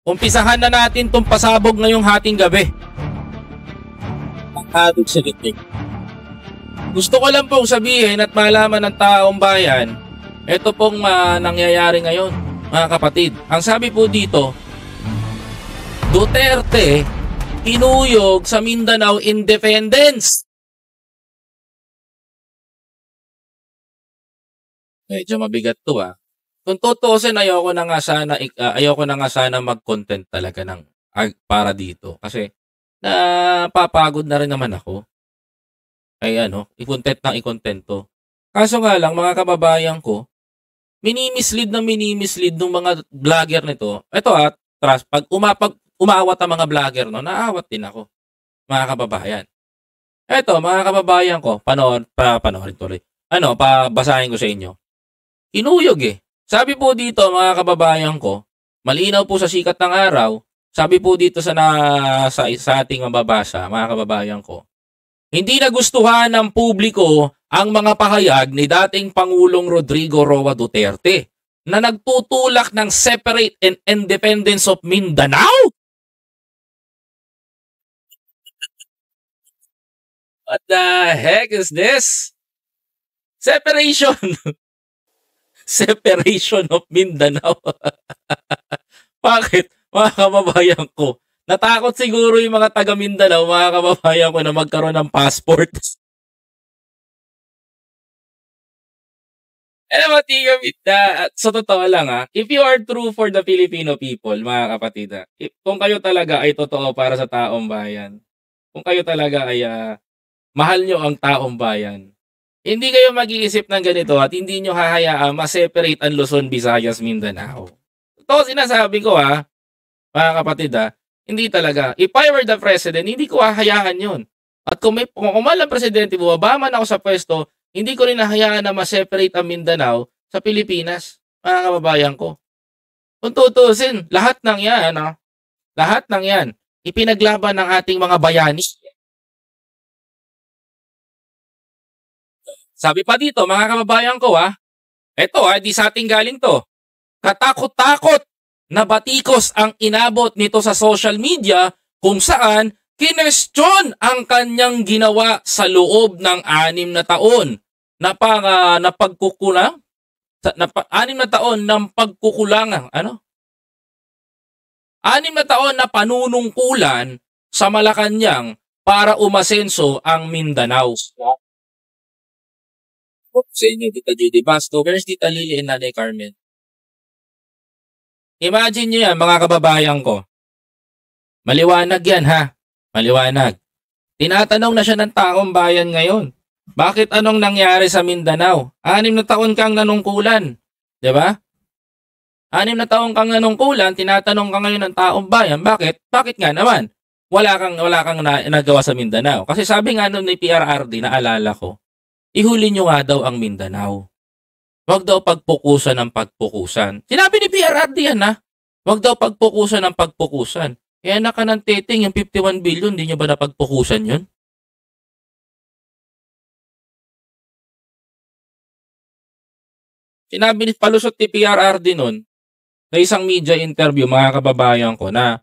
Umpisahan na natin tong pasabog ngayong hating gabi. Pagkadog sa litik. Gusto ko lang pong sabihin at malaman ng taong bayan, ito pong nangyayari ngayon, mga kapatid. Ang sabi po dito, Duterte, inuyog sa Mindanao Independence. Medyo mabigat to Kung tutuusin, ayoko na nga sana mag-content talaga ng para dito kasi napapagod na rin naman ako. Ay i-content to. Kaso nga lang, mga kababayan ko, minimislead ng mga vlogger nito. Ito trust, pag umawat ang mga vlogger naawat din ako, mga kababayan. Ito, mga kababayan ko, panoorin tuloy. Basahin ko sa inyo. Inuyog Sabi po dito, mga kababayan ko, malinaw po sa sikat ng araw, sabi po dito sa ating mababasa, mga kababayan ko, hindi nagustuhan ng publiko ang mga pahayag ni dating Pangulong Rodrigo Roa Duterte na nagtutulak ng separate and independence of Mindanao. What the heck is this? Separation. Separation of Mindanao. Bakit, mga kababayan ko? Natakot siguro yung mga taga Mindanao, mga kababayan ko, na magkaroon ng passport. Sa totoo lang if you are true for the Filipino people, mga kapatid, kung kayo talaga ay totoo para sa taong bayan, kung kayo talaga ay mahal nyo ang taong bayan, hindi kayo mag-iisip ng ganito at hindi nyo hahayaan ma-separate ang Luzon, Visayas, Mindanao. Ito sinasabi ko mga kapatid hindi talaga. If I were the president, hindi ko hahayaan yun. At kung malang presidente, bumaba man ako sa pwesto, hindi ko rin hahayaan na ma-separate ang Mindanao sa Pilipinas, mga kababayan ko. Kung tutusin, lahat ng yan, ipinaglaban ng ating mga bayani. Sabi pa dito, mga kababayan ko di sa ating galing to. Katakot-takot na batikos ang inabot nito sa social media kung saan kinestyon ang kanyang ginawa sa loob ng 6 na taon na pagkukulang. 6 na taon ng pagkukulangan. 6 na taon na panunungkulan sa Malacanang para umasenso ang Mindanao. Sa inyo, Tita Judy Basto. Where's Tita Lily and Nanay Carmen? Imagine nyo yan, mga kababayan ko. Maliwanag yan, Maliwanag. Tinatanong na siya ng taong bayan ngayon. Bakit anong nangyari sa Mindanao? 6 na taon kang nanungkulan. Diba? 6 na taon kang nanungkulan, tinatanong ka ngayon ng taong bayan. Bakit? Bakit nga naman? Wala kang nagawa sa Mindanao. Kasi sabi nga nun ni PRRD, naalala ko, ihuli nyo nga daw ang Mindanao. Huwag daw pagpukusan ng pagpukusan. Sinabi ni PRRD yan Huwag daw pagpukusan ng pagpukusan. Kaya naka ng teting yung 51 billion, di nyo ba napagpukusan yun? Sinabi ni palusot ni PRRD nun, sa isang media interview, mga kababayan ko, na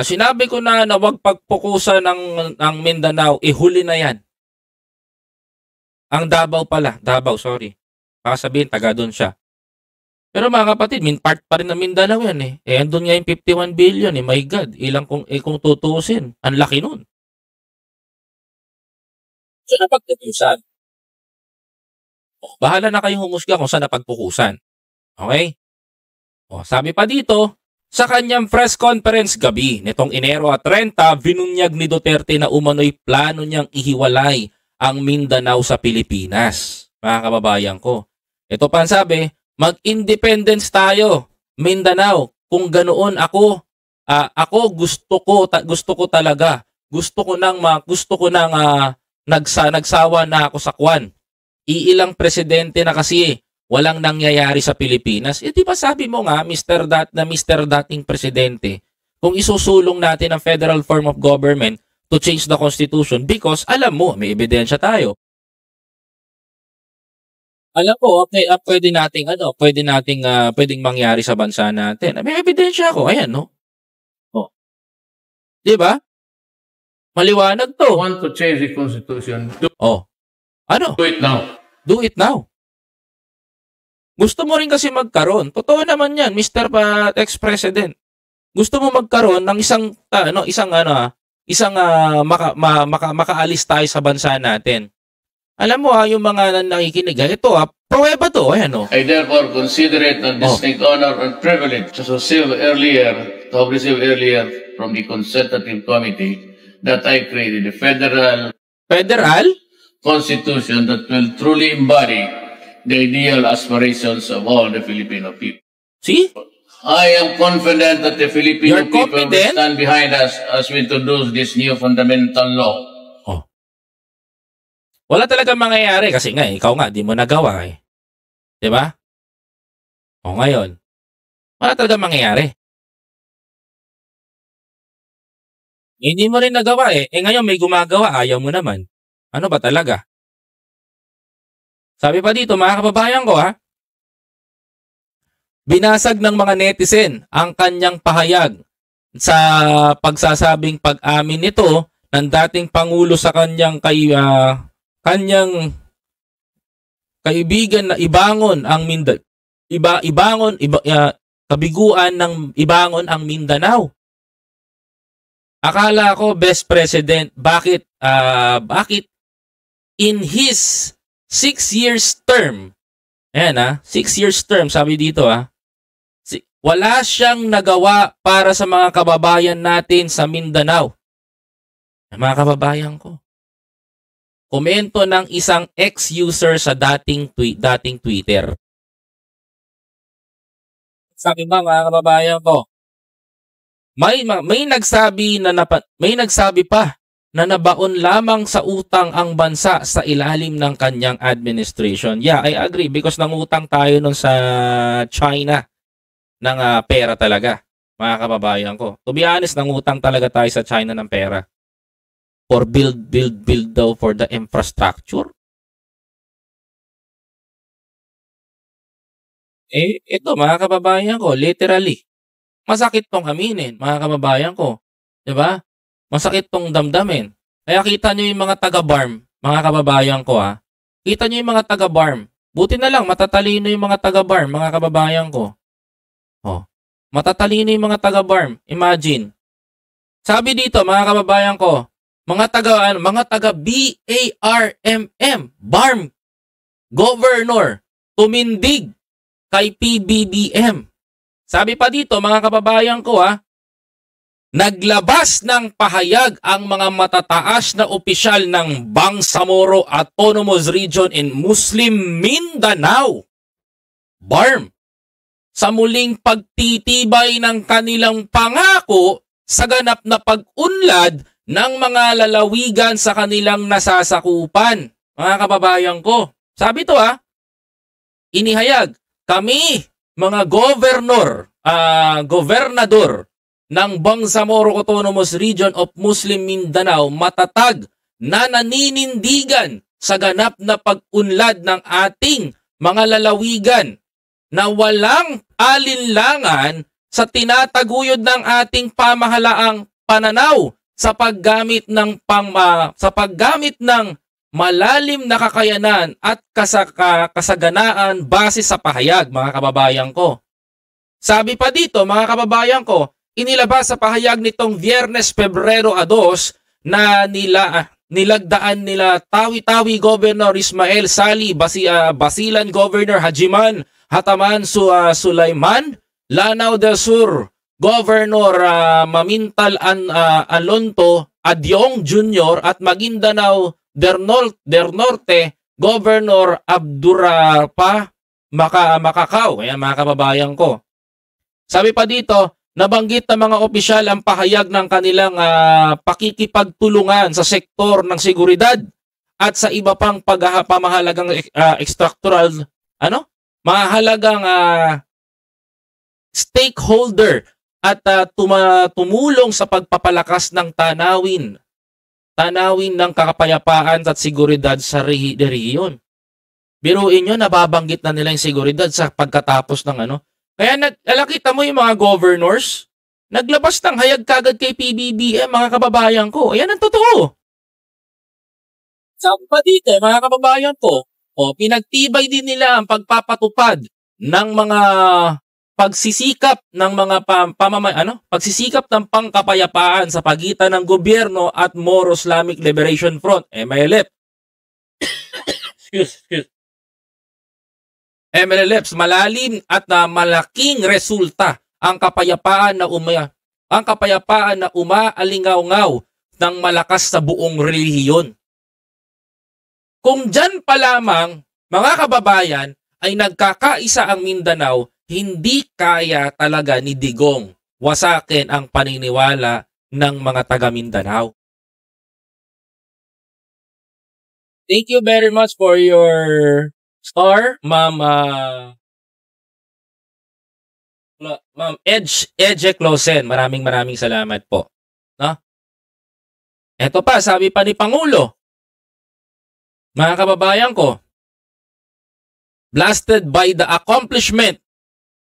sinabi ko na huwag pagpukusan ng Mindanao, ihuli na yan. Ang Davao, sorry. Baka sabihin, taga doon siya. Pero mga kapatid, part pa rin ng Mindanao yan andun nga yung 51 billion my God, ilang kung tutusin, ang laki nun. So napagpukusan. Bahala na kayong humusga kung saan napagpukusan. Okay? Sabi pa dito, sa kanyang press conference gabi nitong Enero 30, binunyag ni Duterte na umano'y plano niyang ihiwalay ang Mindanao sa Pilipinas. Mga kababayan ko. Ito pa ang sabi, mag-independence tayo, Mindanao. Kung ganoon ako gusto ko talaga. Gusto ko nang nagsawa na ako sa kwan. Iilang presidente na kasi walang nangyayari sa Pilipinas. Di ba sabi mo nga, Mr. Dating presidente, kung isusulong natin ang federal form of government to change the constitution because alam mo, may ebidensya tayo. Alam ko, okay, pwedeng mangyari sa bansa natin. May ebidensya ako, ayan, no? Oh, 'di ba? Maliwanag 'to. Want to change the constitution, Oh, ano? do it now. Do it now. Gusto mo rin kasi magkaroon. Totoo naman 'yan, Mr. Ex-President. Gusto mo magkaroon ng makaalis tayo sa bansa natin. Alam mo yung mga nakikinig, ito pruweba to, ayan I therefore consider it a distinct honor and privilege to receive earlier from the Consultative Committee that I created a federal constitution that will truly embody the ideal aspirations of all the Filipino people. See? I am confident that the Filipino people will stand behind us as we introduce this new fundamental law. Wala talaga mangyayari kasi nga, ikaw nga, di mo nagawa eh. Diba? O ngayon, wala talaga mangyayari. Hindi mo rin nagawa eh. Ngayon may gumagawa, ayaw mo naman. Ano ba talaga? Sabi pa dito, mga kababayan ko binasag ng mga netizen ang kanyang pahayag sa pagsasabing pag-amin nito ng dating Pangulo sa kanyang kaibigan na kabiguan ng ibangon ang Mindanao. Akala ko best president, bakit in his 6 years term, ayan 6 years term, sabi dito wala siyang nagawa para sa mga kababayan natin sa Mindanao. Mga kababayan ko. Komento ng isang ex-user sa dating Twitter. Sabi ba mga kababayan ko, may nagsabi pa na nabaon lamang sa utang ang bansa sa ilalim ng kanyang administration. Yeah, I agree because nangutang tayo nun sa China ng pera talaga, mga kababayan ko. To be honest, nangutang talaga tayo sa China ng pera. For build daw for the infrastructure. Ito mga kababayan ko, literally, masakit tong aminin, mga kababayan ko. Diba? Masakit tong damdamin. Kaya kita nyo yung mga taga-BARM, mga kababayan ko Kita nyo yung mga taga-BARM. Buti na lang, matatalino yung mga taga-BARM, mga kababayan ko. Matatalino yung mga taga-BARM. Imagine. Sabi dito, mga kababayan ko, mga taga BARMM, BARM, Governor, tumindig kay PBBM. Sabi pa dito, mga kababayan ko naglabas ng pahayag ang mga matataas na opisyal ng Bangsamoro Autonomous Region in Muslim Mindanao, BARM, sa muling pagtitibay ng kanilang pangako sa ganap na pag-unlad ng mga lalawigan sa kanilang nasasakupan. Mga kababayan ko, sabi to inihayag, kami, mga gobernador ng Bangsamoro Autonomous Region of Muslim Mindanao, matatag na naninindigan sa ganap na pag-unlad ng ating mga lalawigan na walang alinlangan sa tinataguyod ng ating pamahalaang pananaw sa paggamit ng malalim na kakayanan at kasaganaan base sa pahayag, mga kababayan ko. Sabi pa dito, mga kababayan ko, inilabas sa pahayag nitong Biyernes, Pebrero 2 na nilagdaan nila Tawi-Tawi Governor Ismael Sali, Basilan Governor Hajiman Hataman Sulaiman, Lanao del Sur Governor Mamintal Alonto Adyong Jr. at Maguindanao del Norte Governor Abdurrapa Macacao. Ayan, mga kababayan ko. Sabi pa dito, nabanggit ng mga opisyal ang pahayag ng kanilang pakikipagtulungan sa sektor ng seguridad at sa iba pang pamahalagang mahalagang stakeholder at tumulong sa pagpapalakas ng tanawin ng kakapayapaan at seguridad sa rehiyon. Biruin nyo, nababanggit na nila yung seguridad sa pagkatapos ng ano. Kaya nakita mo yung mga governors, naglabas ng hayag kagad kay PBBM, mga kababayan ko. Ayan ang totoo. Sabi pa dito, mga kababayan ko, pinagtibay din nila ang pagpapatupad ng mga pagsisikap ng mga pagsisikap ng pangkapayapaan sa pagitan ng gobyerno at Moro Islamic Liberation Front, MILF. Excuse. MLLFs, malalim at malaking resulta ang kapayapaan na umaalingaw-ngaw ng malakas sa buong relihiyon. Kung dyan pa lamang, mga kababayan, ay nagkakaisa ang Mindanao, hindi kaya talaga ni Digong wasakin ang paniniwala ng mga taga Mindanao. Thank you very much for your star, Ma'am Edge Closen. Maraming salamat po. No? Ito pa, sabi pa ni Pangulo, mga kababayan ko, blasted by the accomplishment,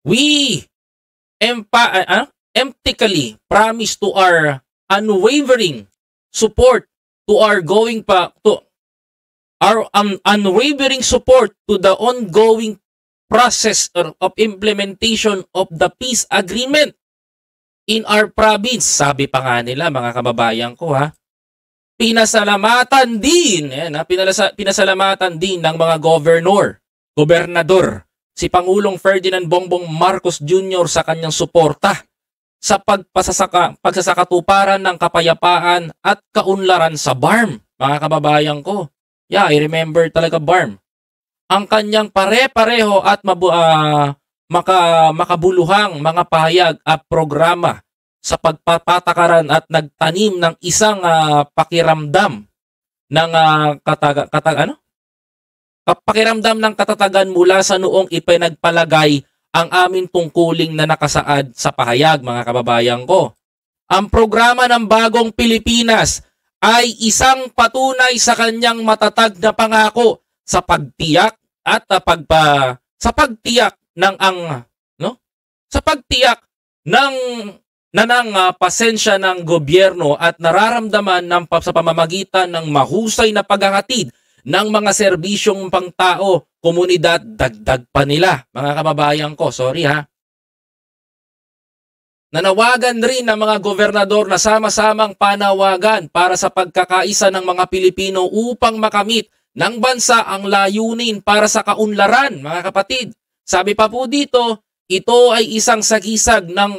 we emphatically promise to our unwavering support to our unwavering support to the ongoing process of implementation of the peace agreement in our province. Sabi pa nga nila, mga kababayan ko, pinasalamatan din ng mga gobernador si Pangulong Ferdinand Bongbong Marcos Jr. sa kanyang suporta sa pagsasakatuparan ng kapayapaan at kaunlaran sa BARM. Mga kababayan ko, yeah, I remember talaga BARM. Ang kanyang pare-pareho at makabuluhang mga pahayag at programa sa pagpapatakaran at nagtanim ng isang pakiramdam ng pakiramdam ng katatagan mula sa noong ipinagpalagay ang aming tungkuling na nakasaad sa pahayag, mga kababayan ko. Ang programa ng Bagong Pilipinas ay isang patunay sa kanyang matatag na pangako sa pagtiyak at sa pagtiyak ng pasensya ng gobyerno at nararamdaman sa pamamagitan ng mahusay na paghahatid ng mga serbisyong pangtao, komunidad, dagdag pa nila. Mga kababayan ko, nanawagan rin ng mga gobernador na sama-samang panawagan para sa pagkakaisa ng mga Pilipino upang makamit ng bansa ang layunin para sa kaunlaran, mga kapatid. Sabi pa po dito, ito ay isang sagisag na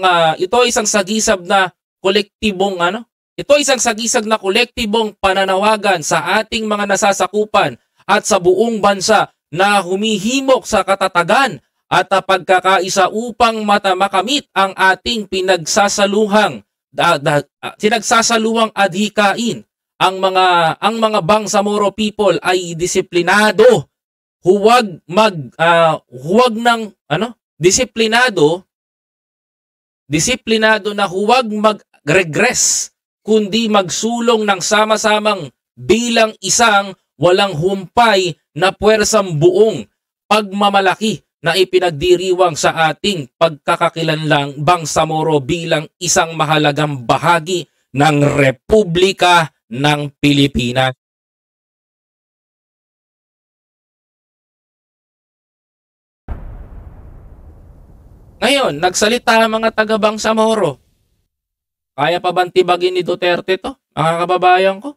kolektibong pananawagan sa ating mga nasasakupan at sa buong bansa na humihimok sa katatagan at pagkakaisa upang makamit ang ating pinagsasaluhang adhikain. Ang mga Bangsamoro people ay disiplinado. Disiplinado na huwag mag-regress, kundi magsulong ng sama-samang bilang isang walang humpay na puwersang buong pagmamalaki na ipinagdiriwang sa ating pagkakakilanlang Bangsamoro bilang isang mahalagang bahagi ng Republika ng Pilipinas. Ngayon, nagsalita ang mga taga Bangsamoro. Kaya pa bang tibagin ni Duterte to, mga kababayan ko?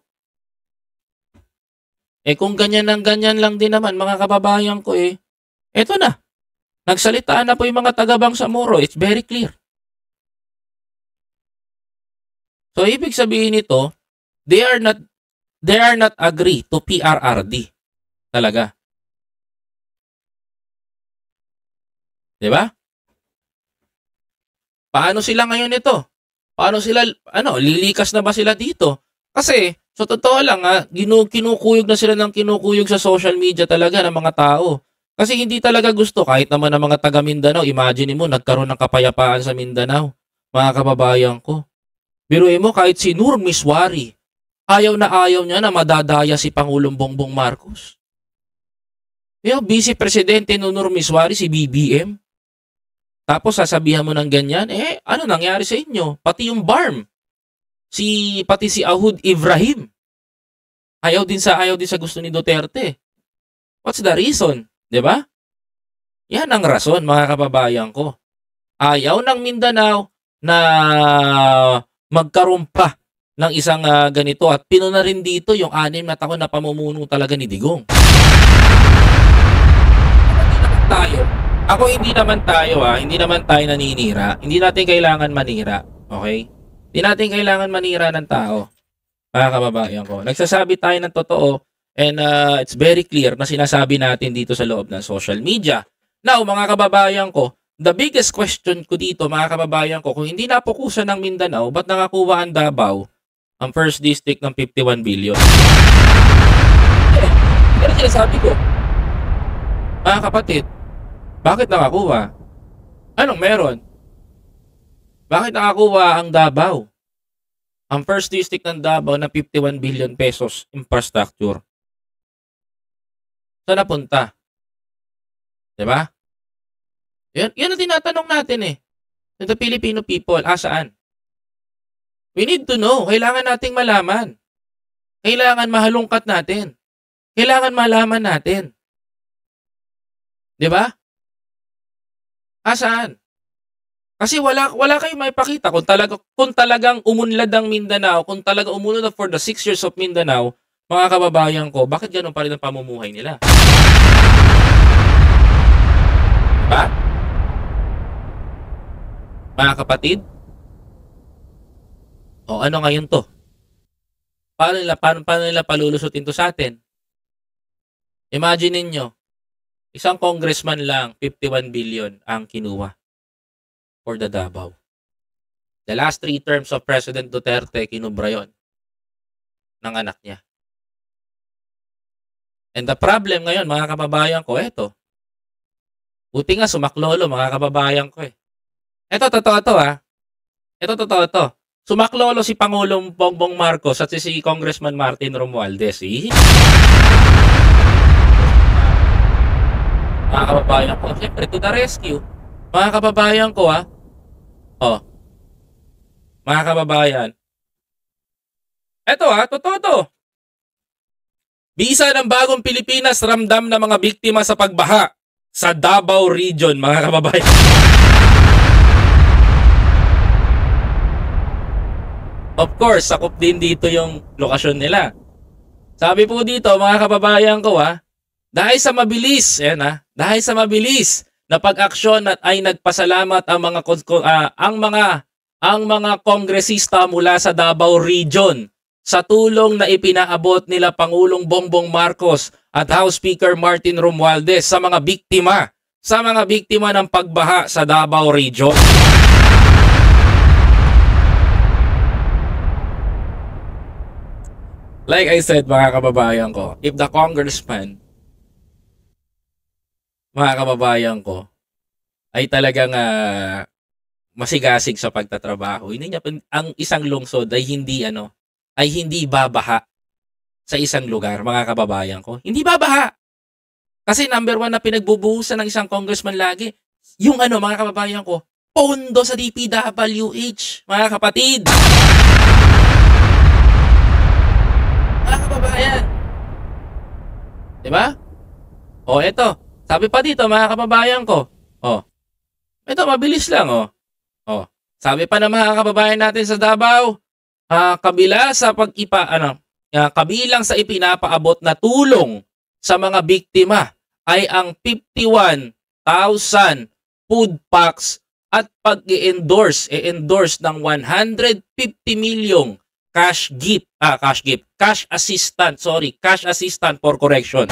Kung ganyan lang din naman, mga kababayan ko, eto na. Nagsalita na po yung mga taga Bangsamoro. It's very clear. So, ibig sabihin nito, they are not agree to PRRD. Talaga. Diba? Paano sila ngayon ito? Paano sila, lilikas na ba sila dito? Kasi, sa totoo lang, kinukuyog na sila ng kinukuyog sa social media talaga ng mga tao. Kasi hindi talaga gusto, kahit naman ng mga taga Mindanao, imagine mo, nagkaroon ng kapayapaan sa Mindanao. Mga kababayan ko. Biruin mo, kahit si Nur Miswari, ayaw niya na madadaya si Pangulong Bongbong Marcos. Yung Vice Presidente Nunur Miswari, si BBM. Tapos sasabihan mo ng ganyan, ano nangyari sa inyo? Pati yung BARM. Pati si Ahud Ibrahim. Ayaw din sa gusto ni Duterte. What's the reason? 'Di ba? Yan ang rason, mga kababayan ko. Ayaw ng Mindanao na magkaroon pa ng isang ganito at pinuna rin dito yung 6 na taon na pamumuno talaga ni Digong. Hindi naman tayo naninira. Hindi natin kailangan manira. Okay? Hindi natin kailangan manira ng tao. Mga kababayan ko. Nagsasabi tayo ng totoo and it's very clear na sinasabi natin dito sa loob ng social media. Now, mga kababayan ko, the biggest question ko dito, mga kababayan ko, kung hindi napukusan ng Mindanao, ba't nakakuha ang Davao ang first district ng 51 billion? Pero sinasabi ko, mga kapatid, bakit nakakuha? Anong meron? Bakit nakakuha ang Davao? Ang first district ng Davao na 51 billion pesos infrastructure. Saan napunta? Diba? Yan ang tinatanong natin The Filipino people, saan? We need to know. Kailangan nating malaman. Kailangan mahalungkat natin. Kailangan malaman natin. Diba? Saan? Kasi wala kayong maipakita kung talagang umunlad ang Mindanao, kung talagang umunlad for the 6 years of Mindanao, mga kababayan ko, bakit ganun pa rin ang pamumuhay nila? Diba? Mga kapatid? O ano ngayon to? Paano nila palulusutin to sa atin? Imagine ninyo, isang congressman lang, 51 billion ang kinuha for the Davao. The last 3 terms of President Duterte, kinubra yun ng anak niya. And the problem ngayon, mga kababayan ko, eto. Buti nga sumaklolo, mga kababayan ko Eto, totoo to Ito, totoo to. Sumaklolo si Pangulong Bongbong Marcos at si Congressman Martin Romualdez. Mga kababayan ko, syempre, to the rescue. Mga kababayan ko, mga kababayan. Eto, totoo to. Bisa ng bagong Pilipinas, ramdam na mga biktima sa pagbaha sa Davao Region, mga kababayan. Of course, sakop din dito yung lokasyon nila. Sabi po dito, mga kababayan ko, dahil sa mabilis, dahil sa mabilis na pag-aksyon at ay nagpasalamat ang mga kongresista mula sa Davao Region sa tulong na ipinaabot nila Pangulong Bongbong Marcos at House Speaker Martin Romualdez sa mga biktima ng pagbaha sa Davao Region. Like I said, mga kababayan ko, if the congressman, mga kababayan ko, ay talagang masigasig sa pagtatrabaho, hindi niya ang isang lungsod ay hindi babaha sa isang lugar, mga kababayan ko. Hindi babaha. Kasi number 1 na pinagbubuhusan ng isang congressman lagi, yung mga kababayan ko, pondo sa DPWH, mga kapatid. Mga kababayan. Diba? Eto. Sabi pa dito, mga kababayan ko. Ito, mabilis lang, Sabi pa ng mga kababayan natin sa Davao, kabilang sa ipinapaabot na tulong sa mga biktima ay ang 51,000 food packs at pag-i-endorse ng 150 milyong cash assistant for correction.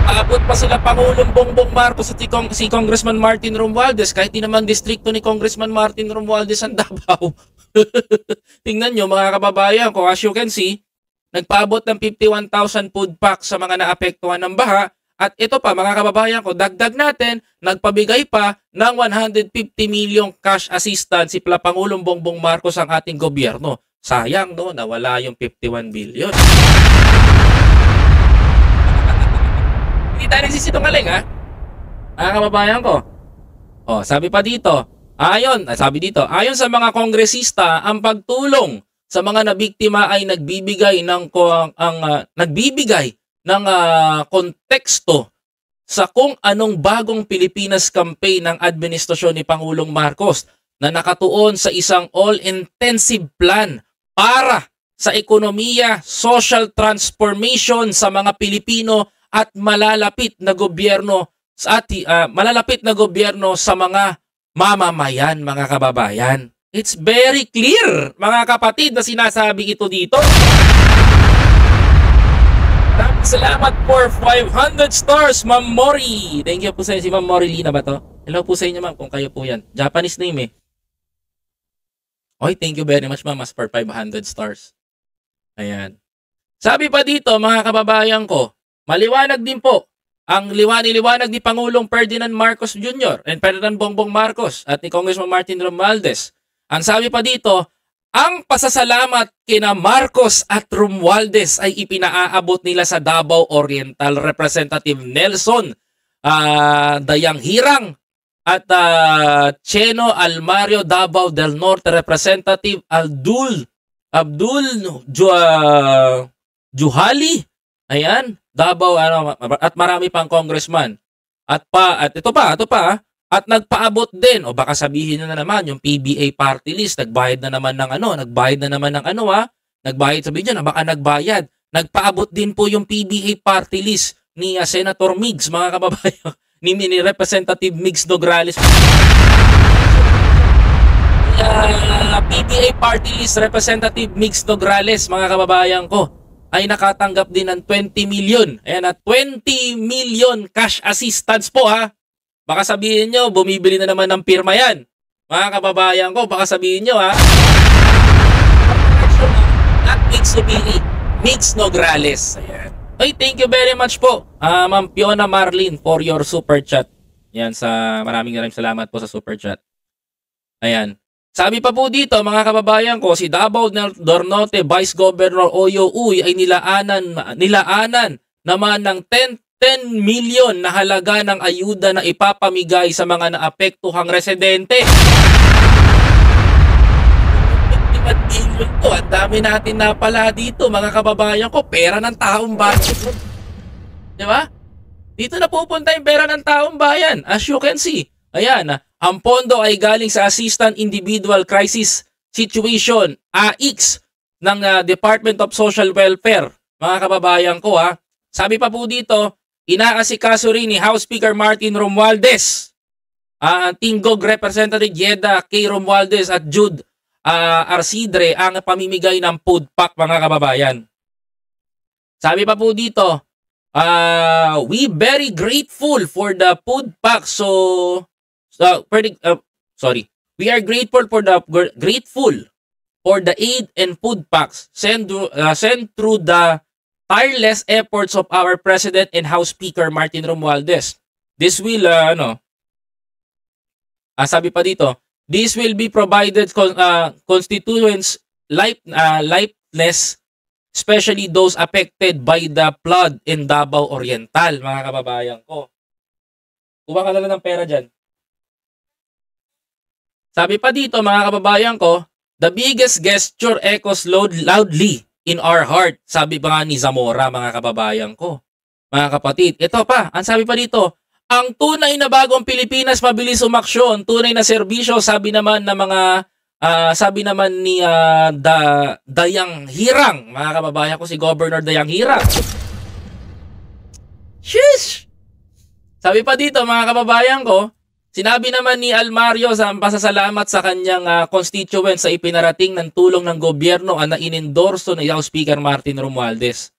Abot pa sila Pangulong Bongbong Marcos at si Congressman Martin Romualdez kahit di naman distrikto ni Congressman Martin Romualdez ang Davao. Tingnan nyo, mga kababayan ko, as you can see, nagpaabot ng 51,000 food packs sa mga naapektuhan ng baha. At ito pa, mga kababayan ko, dagdag natin, nagpabigay pa ng 150 milyong cash assistance si Pangulong Bongbong Marcos ang ating gobyerno. Sayang, no? Nawala yung 51 billion. tayo nagsisinungaling, ha? Mga kababayan ko. Oh, sabi pa dito, ayon sa mga kongresista, ang pagtulong sa mga nabiktima ay nagbibigay ng konteksto sa kung anong bagong Pilipinas campaign ng administrasyon ni Pangulong Marcos na nakatuon sa isang all-intensive plan para sa ekonomiya, social transformation sa mga Pilipino at malalapit na gobyerno sa mga mamamayan, mga kababayan. It's very clear, mga kapatid, na sinasabi ito dito. Salamat for 500 stars, Ma'am Mori. Thank you po sa inyo. Si Ma'am Mori Lina ba to? Hello po sa inyo, ma'am, kung kayo po yan. Japanese name eh. Oy, thank you very much, ma'am, for 500 stars. Ayan. Sabi pa dito, mga kababayan ko, maliwanag din po ang liwanag ni Pangulong Ferdinand Marcos Jr. and Ferdinand Bongbong Marcos at ni Congressman Martin Romualdez. Ang sabi pa dito, ang pasasalamat kina Marcos at Romualdez ay ipinaaabot nila sa Davao Oriental Representative Nelson Dayang Hirang at Cheno Almario Davao del Norte Representative Abdul Juhali. Ayan, Davao at marami pang congressman. At ito pa. At nagpaabot din, o baka sabihin nyo na naman, yung PBA party list, nagbayad na naman ng nagbayad, sabihin nyo na baka nagbayad. Nagpaabot din po yung PBA party list ni Senator Migs, mga kababayan, ni Representative Migs Nograles. PBA party list Representative Migs Nograles, mga kababayan ko, ay nakatanggap din ng 20 million. Ayan, 20 million cash assistance po, ha. Baka sabihin nyo, bumibili na naman ng pirma yan. Mga kababayan ko, baka sabihin nyo, ha? At Migs Nograles. Ayan. Ay, thank you very much po, Ma'am Fiona Marlin, for your super chat. Yan, maraming salamat po sa super chat. Ayan. Sabi pa po dito, mga kababayan ko, si Davao del Norte Vice Governor Oyo Uy ay nilaanan naman ng 10 million na halaga ng ayuda na ipapamigay sa mga naapektuhang residente. 51 billion to. Ang dami natin na pala dito, mga kababayan ko. Pera ng taong bayan. Diba? Dito na pupunta yung pera ng taong bayan. As you can see. Ayan, ang pondo ay galing sa Assistant Individual Crisis Situation, AICS, ng Department of Social Welfare. Mga kababayan ko, ha. Sabi pa po dito, inaasikaso rin ni House Speaker Martin Romualdez, Tinggog Representative Yeda K. Romualdez at Jude Arcidre ang pamimigay ng food pack, mga kababayan. Sabi pa po dito, we very grateful for the food pack. We are grateful for the aid and food packs sent through the tireless efforts of our President and House Speaker Martin Romualdez. This will, sabi pa dito, this will be provided constituents lifeless, especially those affected by the flood in Davao Oriental, mga kababayan ko. Kuha ka na lang ng pera dyan. Sabi pa dito, mga kababayan ko, the biggest gesture echoes loudly in our heart, sabi pa nga ni Zamora, mga kababayan ko. Mga kapatid, ito pa, ang sabi pa dito, ang tunay na bagong Pilipinas mabilis umaksyon, tunay na serbisyo, sabi naman ni Dayang Hirang, mga kababayan ko, si Governor Dayang Hirang. Sheesh! Sabi pa dito, mga kababayan ko, sinabi naman ni Almario sa pasasalamat sa kanyang constituents sa ipinarating ng tulong ng gobyerno na inendorso ni House Speaker Martin Romualdez.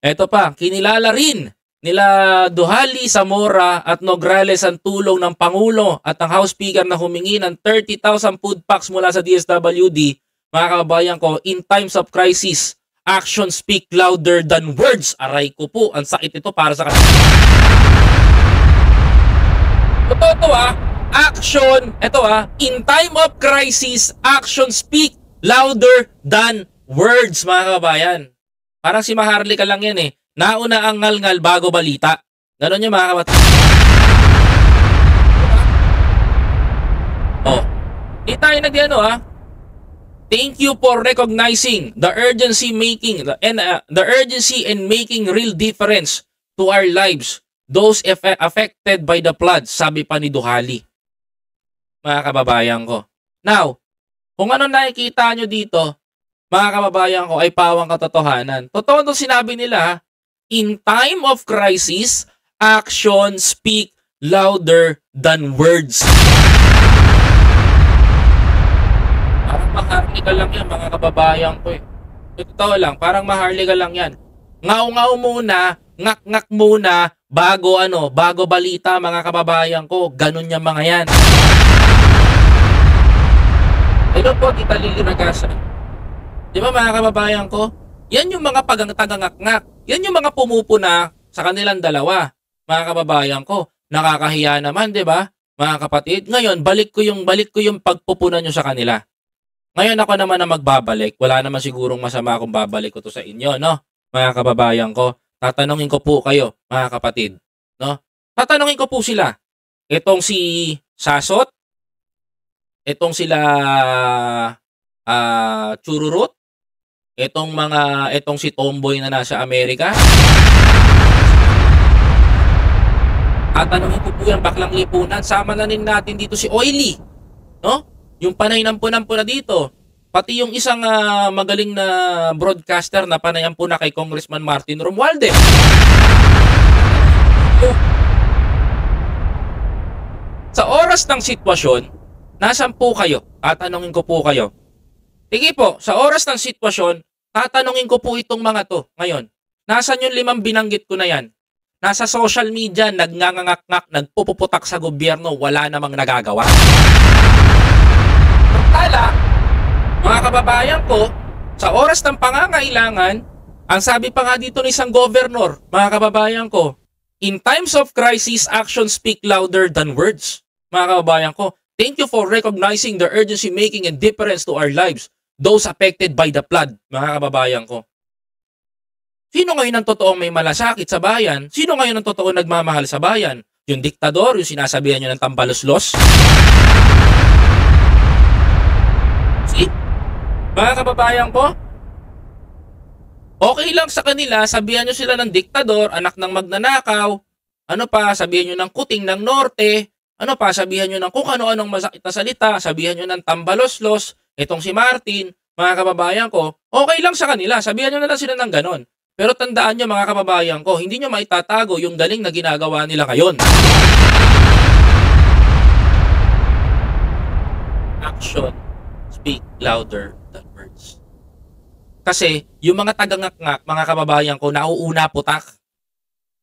Ito pa, kinilala rin nila Duhali, Zamora at Nograles ang tulong ng Pangulo at ng House Speaker na humingi ng 30,000 food packs mula sa DSWD. Mga kababayan ko, in times of crisis, actions speak louder than words. Aray ko po, ang sakit ito para sa kanila. Totoo action, in time of crisis, action speak louder than words, mga kababayan. Parang si Maharlika lang yan eh. Nauna ang ngalngal bago balita. Ganon yung mga kapatid. Oh, di tayo nag-ano Thank you for recognizing the urgency and making real difference to our lives, those affected by the flood, sabi pa ni Duhali. Mga kababayan ko. Now, kung ano nakikita nyo dito, mga kababayan ko, ay pawang katotohanan. Totoo itong sinabi nila, in time of crisis, actions speak louder than words. Parang maharlika lang yan, mga kababayan ko eh. Totoo lang, parang maharlika lang yan. Ngaw-ngaw muna, ngak-ngak muna, bago balita, mga kababayan ko. Ganun yung mga yan. Ito po, Tita Lily Ragasa. Di ba mga kababayan ko? Yan yung mga tagangak-ngak. Yan yung mga pumupuna sa kanilang dalawa. Mga kababayan ko, nakakahiya naman, di ba? Mga kapatid, ngayon, balik ko yung pagpupuna nyo sa kanila. Ngayon ako naman na magbabalik. Wala naman sigurong masama kung babalik ko to sa inyo, no? Mga kababayan ko, tatanungin ko po kayo, mga kapatid, no? Tatanungin ko po sila. Itong si Sasot, itong sila Chururut, itong si Tomboy na nasa Amerika. Tatanungin ko po yung baklang lipunan. Sama na rin natin dito si Oily, no? Yung panay ng punampo na dito. Pati yung isang magaling na broadcaster na panay ang puna kay Congressman Martin Romualdez. Sa oras ng sitwasyon, nasan po kayo? Tatanungin ko po kayo. Sige po, sa oras ng sitwasyon, tatanungin ko po itong mga to ngayon. Nasaan yung 5 binanggit ko na yan? Nasa social media, nagngangangak-ngak, nagpupuputak sa gobyerno, wala namang nagagawa. Tala, mga kababayan ko, sa oras ng pangangailangan, ang sabi pa nga dito ng isang governor, mga kababayan ko, in times of crisis, actions speak louder than words. Mga kababayan ko, thank you for recognizing the urgency making a difference to our lives, those affected by the flood. Mga kababayan ko, sino ngayon ang totoong may malasakit sa bayan? Sino ngayon ang totoong nagmamahal sa bayan? Yung diktador, yung sinasabihan nyo ng tambalos-los? See? Mga kababayan ko, okay lang sa kanila, sabihan nyo sila ng diktador, anak ng magnanakaw, ano pa, sabihan nyo ng kuting ng norte, ano pa, sabihan nyo ng kung ano-anong masakit na salita, sabihan nyo ng tambaloslos, itong si Martin, mga kababayan ko, okay lang sa kanila, sabihan nyo na lang sila ng ganon. Pero tandaan nyo mga kababayan ko, hindi nyo maitatago yung galing na ginagawa nila ngayon. Action speak louder than words. Kasi yung mga tagangak-ngak, mga kababayan ko, nauuna putak.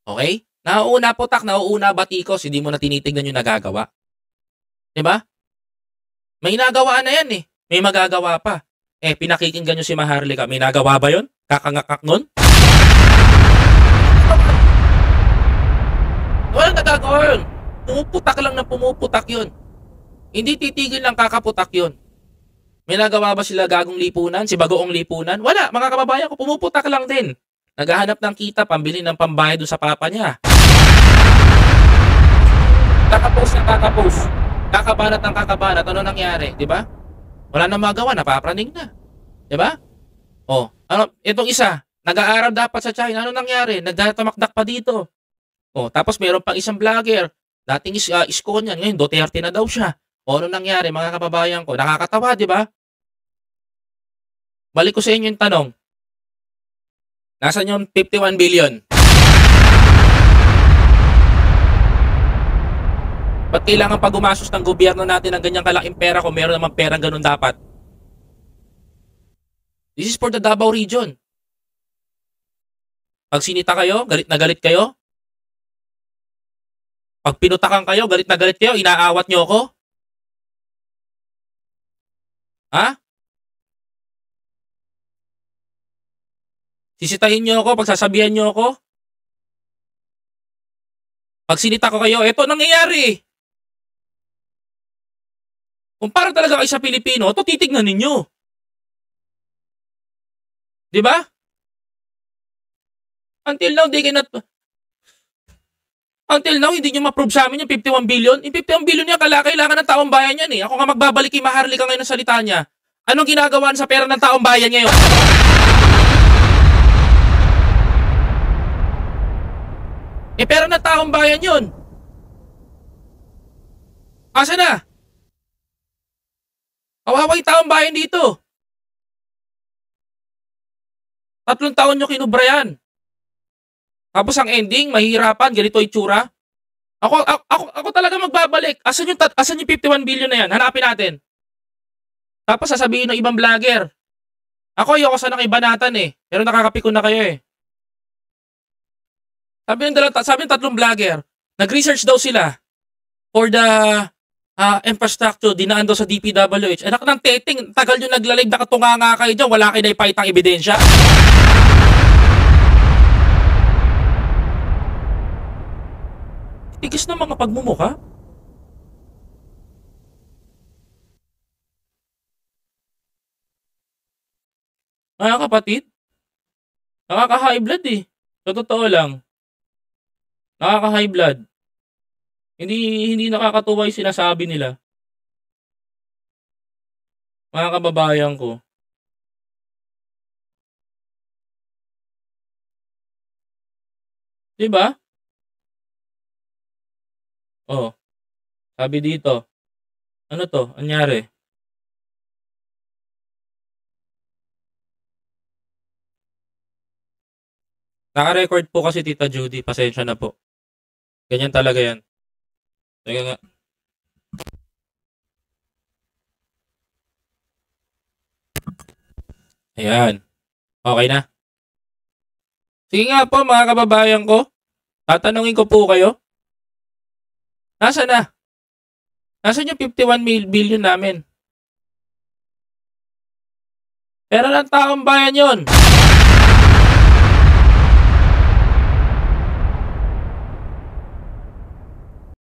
Okay? Nauuna putak, nauuna batikos, hindi mo na tinitignan yung nagagawa. Diba? May nagawa na yan eh. May magagawa pa. Pinakikinggan nyo si Maharlika. May nagawa ba yun? Kakangakak nun? Walang nagagawa yun. Pumuputak lang na pumuputak yun. Hindi titigil lang kakaputak yun. May nagawa ba sila gagong lipunan? Si Bagoong lipunan? Wala. Mga kababayan ko, pumuputak lang din. Naghahanap ng kita, pambili ng pambayad doon sa papa niya. Kakapost ng kakapost. Kakabanat ng kakabanat. Ano nangyari? Diba? Wala na magawa. Napapraning na. Diba? Itong isa. Nag-aaral dapat sa China. Ano nangyari? Nagdatamakdak pa dito. Tapos meron pang isang vlogger. Dating isko niyan. Ngayon, Duterte na daw siya. Ano nangyari, mga kababayan ko? Nakakatawa, di ba? Balik ko sa inyo yung tanong. Nasaan yung 51 billion? Ba't kailangan pag gumastos ng gobyerno natin ng ganyang kalaking pera kung meron naman perang ganun dapat? This is for the Davao region. Pag sinita kayo, galit na galit kayo. Pag pinutakan kayo, galit na galit kayo, inaawat nyo ako. Ha? Sisitahin nyo ako, pagsasabihan nyo ako. Pag sinita ko kayo, eto nangyayari. Kung parang talaga kayo sa Pilipino, ito titignan ninyo. Diba? Until now, they cannot... Until now, hindi nyo ma-prove sa amin yung 51 billion. Yung 51 billion niya, kailangan ng taong bayan yan eh. Ako nga magbabalik kay Maharlika ngayon ng salita niya. Anong ginagawa sa pera ng taong bayan ngayon? Eh, pera ng taong bayan yun. Asa na? Kawawa yung taong bayan dito. 3 taon nyo kinubra yan. Tapos ang ending, mahihirapan, ganito itsura. Ako talaga magbabalik. Asan yung 51 billion na yan? Hanapin natin. Tapos sasabihin ng ibang vlogger. Ako ayoko sana kay Banatan eh. Pero nakakapikon na kayo eh. Sabi ng 3 vlogger, nag-research daw sila for the infrastructure, dinaan daw sa DPWH. Anak ng teting, tagal nyo naglalig, nakatunga nga kayo dyan, wala kayo na ipahitang ebidensya. Tigis na mga pagmumukha. Mga kapatid, nakaka-high blood eh. Sa totoo lang. Nakaka-high blood. Hindi nakakatuwa yung sinasabi nila. Mga kababayan ko. Diba? Oh. Sabi dito. Ano to? Anyari? Naka-record po kasi Tita Judy. Pasensya na po. Ganyan talaga yan. Teka nga. Ayan. Okay na. Sige nga po mga kababayan ko. Tatanungin ko po kayo. Nasaan na? Nasaan yung 51 billion namin? Pera ng taong bayan yon.